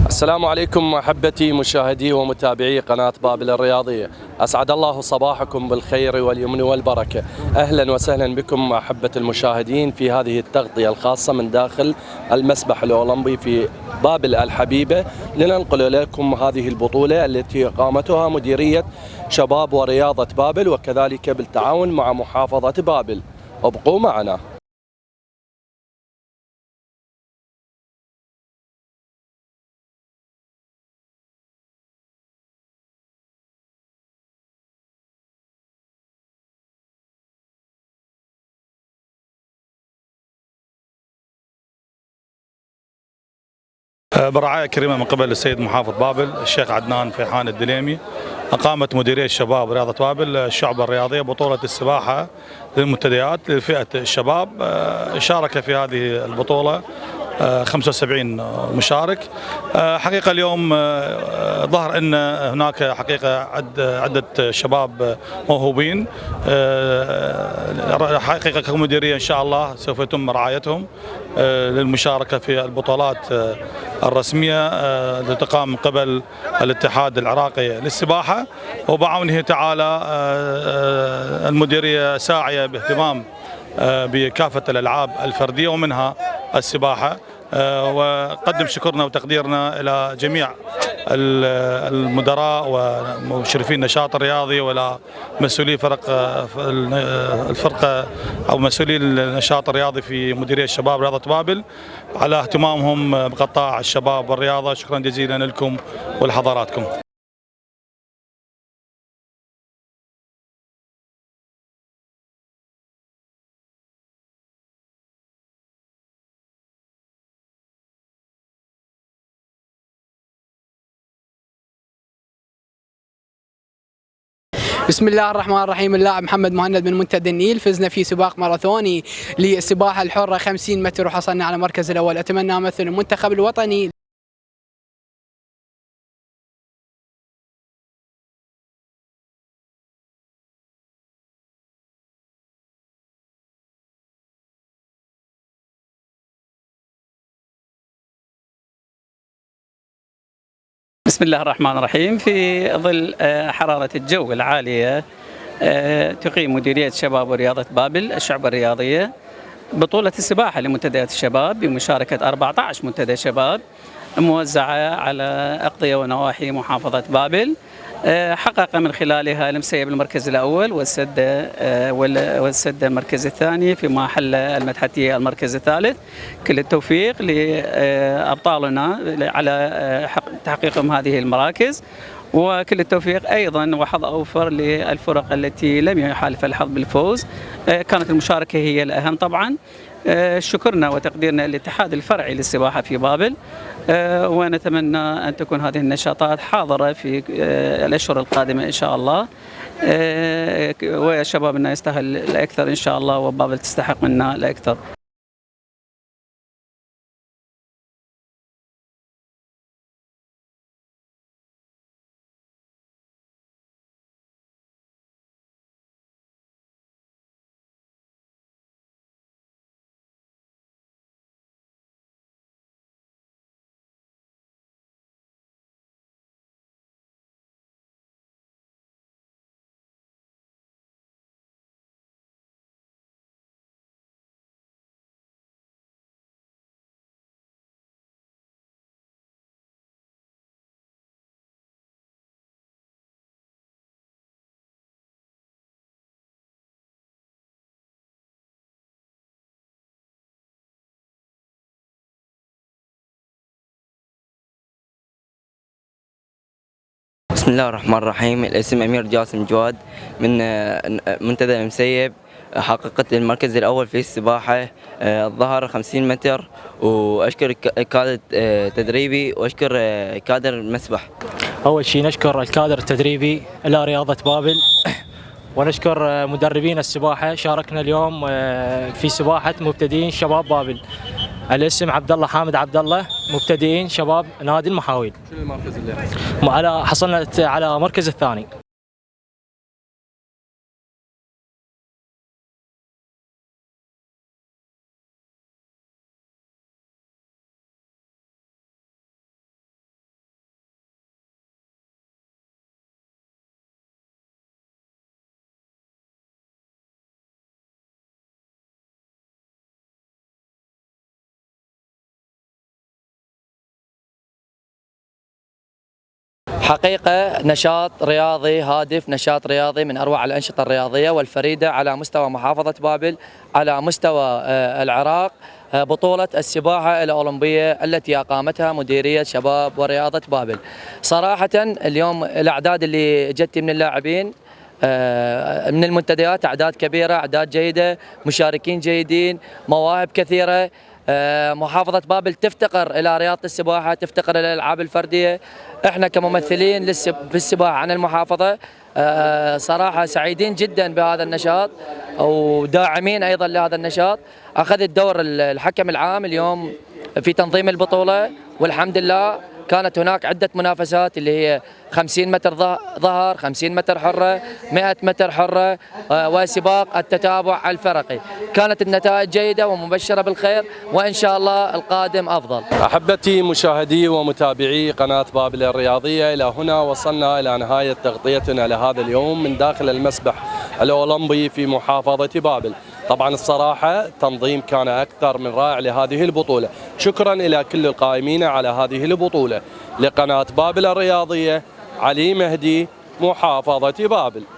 السلام عليكم أحبتي مشاهدي ومتابعي قناة بابل الرياضية، أسعد الله صباحكم بالخير واليمن والبركة. أهلا وسهلا بكم أحبة المشاهدين في هذه التغطية الخاصة من داخل المسبح الأولمبي في بابل الحبيبة، لننقل لكم هذه البطولة التي قامتها مديرية شباب ورياضة بابل وكذلك بالتعاون مع محافظة بابل. ابقوا معنا. برعاية كريمة من قبل السيد محافظ بابل الشيخ عدنان فيحان الدليمي، أقامت مديرية الشباب ورياضة بابل الشعبة الرياضية بطولة السباحة للمنتديات لفئة الشباب. شارك في هذه البطولة 75 مشارك. حقيقة اليوم ظهر أن هناك حقيقة عدة شباب موهوبين. حقيقة كمديرية إن شاء الله سوف يتم رعايتهم للمشاركة في البطولات الرسمية التي تقام من قبل الاتحاد العراقي للسباحة، وبعونه تعالى المديرية ساعية باهتمام بكافة الألعاب الفردية ومنها السباحة. وقدم شكرنا وتقديرنا إلى جميع المدراء ومشرفين النشاط الرياضي ولا مسؤولي الفرقة أو مسؤولي النشاط الرياضي في مديرية الشباب رياضة بابل على اهتمامهم بقطاع الشباب والرياضة. شكرا جزيلا لكم ولحضراتكم. بسم الله الرحمن الرحيم. اللاعب محمد مهند من منتدى النيل، فزنا في سباق ماراثوني للسباحة الحرة 50 متر وحصلنا على المركز الأول. أتمنى أمثل المنتخب الوطني. بسم الله الرحمن الرحيم. في ظل حرارة الجو العالية تقيم مديرية شباب ورياضة بابل الشعبة الرياضية بطولة السباحة لمنتديات الشباب بمشاركة 14 منتدى شباب موزعة على أقضية ونواحي محافظة بابل. حقق من خلالها المسيب المركز الأول والسدة المركز الثاني، فيما حل المدحتية المركز الثالث. كل التوفيق لأبطالنا على تحقيقهم هذه المراكز، وكل التوفيق أيضا وحظ أوفر للفرق التي لم يحالف الحظ بالفوز. كانت المشاركة هي الأهم طبعا. شكرنا وتقديرنا للاتحاد الفرعي للسباحة في بابل، ونتمنى أن تكون هذه النشاطات حاضرة في الأشهر القادمة إن شاء الله. وشبابنا يستاهل الأكثر إن شاء الله، وبابل تستحق منا الأكثر. بسم الله الرحمن الرحيم. الاسم أمير جاسم جواد من منتدى المسيب. حققت المركز الأول في السباحة الظهر 50 متر، وأشكر كادر تدريبي وأشكر كادر المسبح. أول شيء نشكر الكادر التدريبي إلى رياضة بابل، ونشكر مدربين السباحة. شاركنا اليوم في سباحة مبتدئين شباب بابل. الاسم عبد الله حامد عبد الله، مبتدئين شباب نادي المحاويل. شنو المركز اللي حصلنا على المركز الثاني. حقيقة نشاط رياضي هادف، نشاط رياضي من أروع الأنشطة الرياضية والفريدة على مستوى محافظة بابل، على مستوى العراق، بطولة السباحة الأولمبية التي أقامتها مديرية شباب ورياضة بابل. صراحة اليوم الأعداد اللي جت من اللاعبين من المنتديات أعداد كبيرة، أعداد جيدة، مشاركين جيدين، مواهب كثيرة. محافظة بابل تفتقر إلى رياضة السباحة، تفتقر إلى الألعاب الفردية. احنا كممثلين في السباحة عن المحافظة صراحة سعيدين جدا بهذا النشاط وداعمين أيضا لهذا النشاط. أخذت دور الحكم العام اليوم في تنظيم البطولة، والحمد لله كانت هناك عدة منافسات اللي هي 50 متر ظهر، 50 متر حرة، 100 متر حرة، وسباق التتابع الفرقي. كانت النتائج جيدة ومبشرة بالخير، وإن شاء الله القادم أفضل. أحبتي مشاهدي ومتابعي قناة بابل الرياضية، إلى هنا وصلنا إلى نهاية تغطيتنا لهذا اليوم من داخل المسبح الأولمبي في محافظة بابل. طبعا الصراحة التنظيم كان أكثر من رائع لهذه البطولة. شكرا إلى كل القائمين على هذه البطولة. لقناة بابل الرياضية، علي مهدي، محافظة بابل.